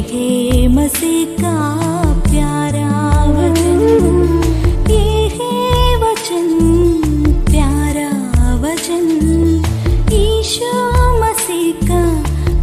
है मसीह का प्यारा वचन, ये है वचन, प्यारा वचन, यीशु मसीह का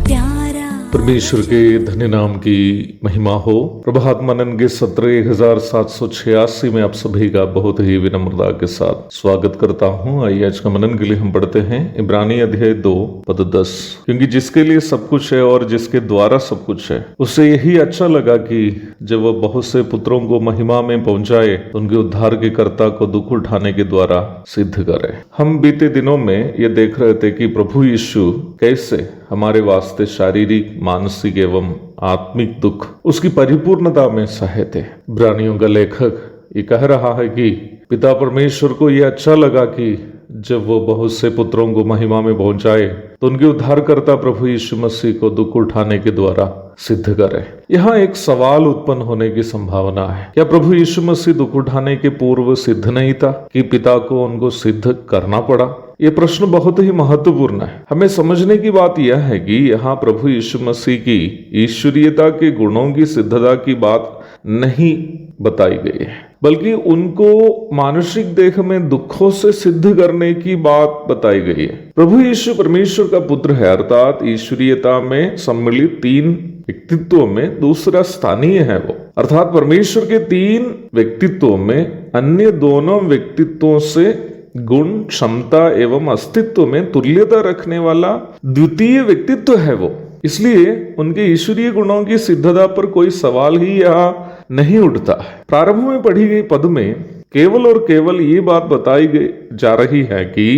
प्यारा। परमेश्वर के धन्य नाम की महिमा हो। प्रभात मनन के सत्र 1786 में आप सभी का बहुत ही विनम्रता के साथ स्वागत करता हूं। आइए आज का मनन के लिए हम पढ़ते हैं इब्रानी अध्याय 2 पद 10। क्योंकि जिसके लिए सब कुछ है और जिसके द्वारा सब कुछ है, उसे यही अच्छा लगा कि जब वह बहुत से पुत्रों को महिमा में पहुंचाए तो उनके उद्धार के कर्ता को दुख उठाने के द्वारा सिद्ध करे। हम बीते दिनों में ये देख रहे थे कि प्रभु यीशु कैसे हमारे वास्ते शारीरिक, मानसिक एवं आत्मिक दुख उसकी परिपूर्णता में सहे थे। इब्रानियों का लेखक ये कह रहा है कि पिता परमेश्वर को यह अच्छा लगा कि जब वो बहुत से पुत्रों को महिमा में पहुंचाए तो उनके उद्धारकर्ता प्रभु यीशु मसीह को दुख उठाने के द्वारा सिद्ध करे। यहाँ एक सवाल उत्पन्न होने की संभावना है, क्या प्रभु यीशु मसीह दुख उठाने के पूर्व सिद्ध नहीं था कि पिता को उनको सिद्ध करना पड़ा? ये प्रश्न बहुत ही महत्वपूर्ण है। हमें समझने की बात यह है कि यहाँ प्रभु यीशु मसीह की ईश्वरीयता के गुणों की सिद्धता की बात नहीं बताई गई है, बल्कि उनको मानसिक देह में दुखों से सिद्ध करने की बात बताई गई है। प्रभु यीशु परमेश्वर का पुत्र है, अर्थात ईश्वरीयता में सम्मिलित तीन व्यक्तित्वों में दूसरा स्थानीय है वो, अर्थात परमेश्वर के तीन व्यक्तित्वों में अन्य दोनों व्यक्तित्वों से गुण, क्षमता एवं अस्तित्व में तुल्यता रखने वाला द्वितीय व्यक्तित्व है वो। इसलिए उनके ईश्वरीय गुणों की सिद्धता पर कोई सवाल ही यहाँ नहीं उठता है। प्रारंभ में पढ़ी गई पद में केवल और केवल ये बात बताई गई जा रही है कि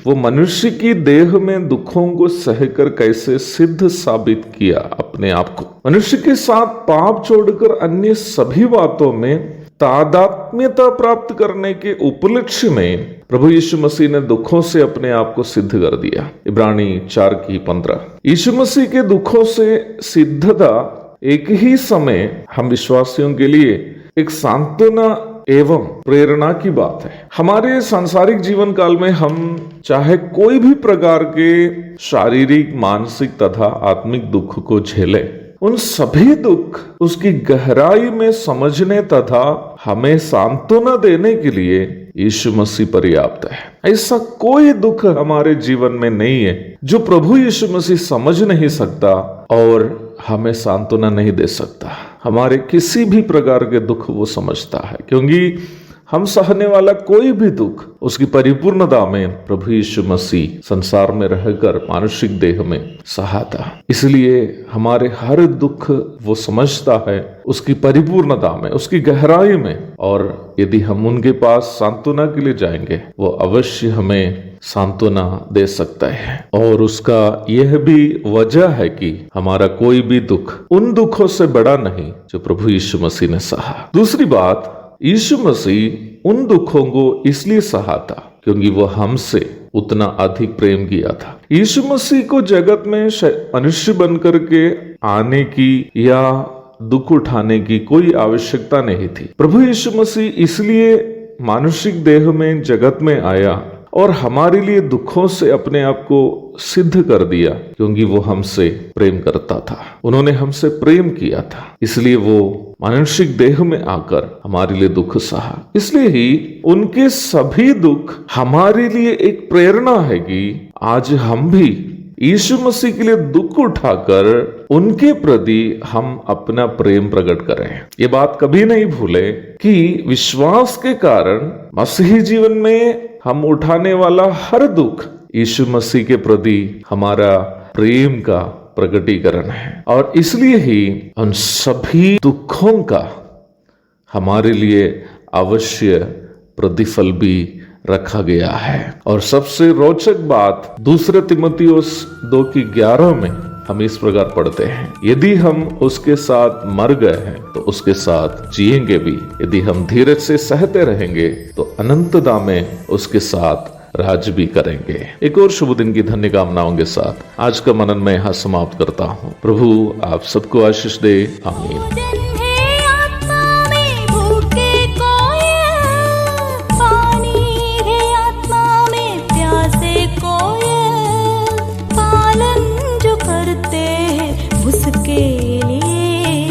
वो मनुष्य की देह में दुखों को सहकर कैसे सिद्ध साबित किया अपने आप को। मनुष्य के साथ पाप छोड़कर अन्य सभी बातों में तादात्म्यता प्राप्त करने के उपलक्ष्य में प्रभु यीशु मसीह ने दुखों से अपने आप को सिद्ध कर दिया। इब्रानी 4:15। यीशु मसीह के दुखों से सिद्धता एक ही समय हम विश्वासियों के लिए एक सांत्वना एवं प्रेरणा की बात है। हमारे सांसारिक जीवन काल में हम चाहे कोई भी प्रकार के शारीरिक, मानसिक तथा आत्मिक दुख को झेले, उन सभी दुख उसकी गहराई में समझने तथा हमें सांत्वना देने के लिए यीशु मसीह पर्याप्त है। ऐसा कोई दुख हमारे जीवन में नहीं है जो प्रभु यीशु मसीह समझ नहीं सकता और हमें सांत्वना नहीं दे सकता। हमारे किसी भी प्रकार के दुख वो समझता है, क्योंकि हम सहने वाला कोई भी दुख उसकी परिपूर्णता में प्रभु यीशु मसीह संसार में रहकर मानुषिक देह में सहा था। इसलिए हमारे हर दुख वो समझता है उसकी परिपूर्णता में, उसकी गहराई में, और यदि हम उनके पास सांत्वना के लिए जाएंगे वो अवश्य हमें सांत्वना दे सकता है। और उसका यह भी वजह है कि हमारा कोई भी दुख उन दुखों से बड़ा नहीं जो प्रभु यीशु मसीह ने सहा। दूसरी बात, यीशु मसीह उन दुखों को इसलिए सहा था क्योंकि वो हमसे उतना अधिक प्रेम किया था। यीशु मसीह को जगत में मनुष्य बनकर के आने की या दुख उठाने की कोई आवश्यकता नहीं थी। प्रभु यीशु मसीह इसलिए मानुषिक देह में जगत में आया और हमारे लिए दुखों से अपने आप को सिद्ध कर दिया, क्योंकि वो हमसे प्रेम करता था। उन्होंने हमसे प्रेम किया था, इसलिए वो मानुषिक देह में आकर हमारे लिए दुख सहा। इसलिए ही उनके सभी दुख हमारे लिए एक प्रेरणा है कि आज हम भी यीशु मसीह के लिए दुख उठाकर उनके प्रति हम अपना प्रेम प्रकट करें। ये बात कभी नहीं भूले कि विश्वास के कारण मसीही जीवन में हम उठाने वाला हर दुख यीशु मसीह के प्रति हमारा प्रेम का प्रकटीकरण है, और इसलिए ही उन सभी दुखों का हमारे लिए अवश्य प्रतिफल भी रखा गया है। और सबसे रोचक बात 2 तीमुथियुस 2:11 में हम इस प्रकार पढ़ते हैं, यदि हम उसके साथ मर गए हैं तो उसके साथ जिएंगे भी, यदि हम धीरज से सहते रहेंगे तो अनंतता में उसके साथ राज भी करेंगे। एक और शुभ दिन की धन्य कामनाओं के साथ आज का मनन मैं यहाँ समाप्त करता हूँ। प्रभु आप सबको आशीष दे। आमीन। उसके लिए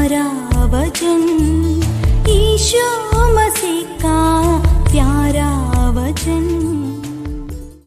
प्यारा वचन ईशो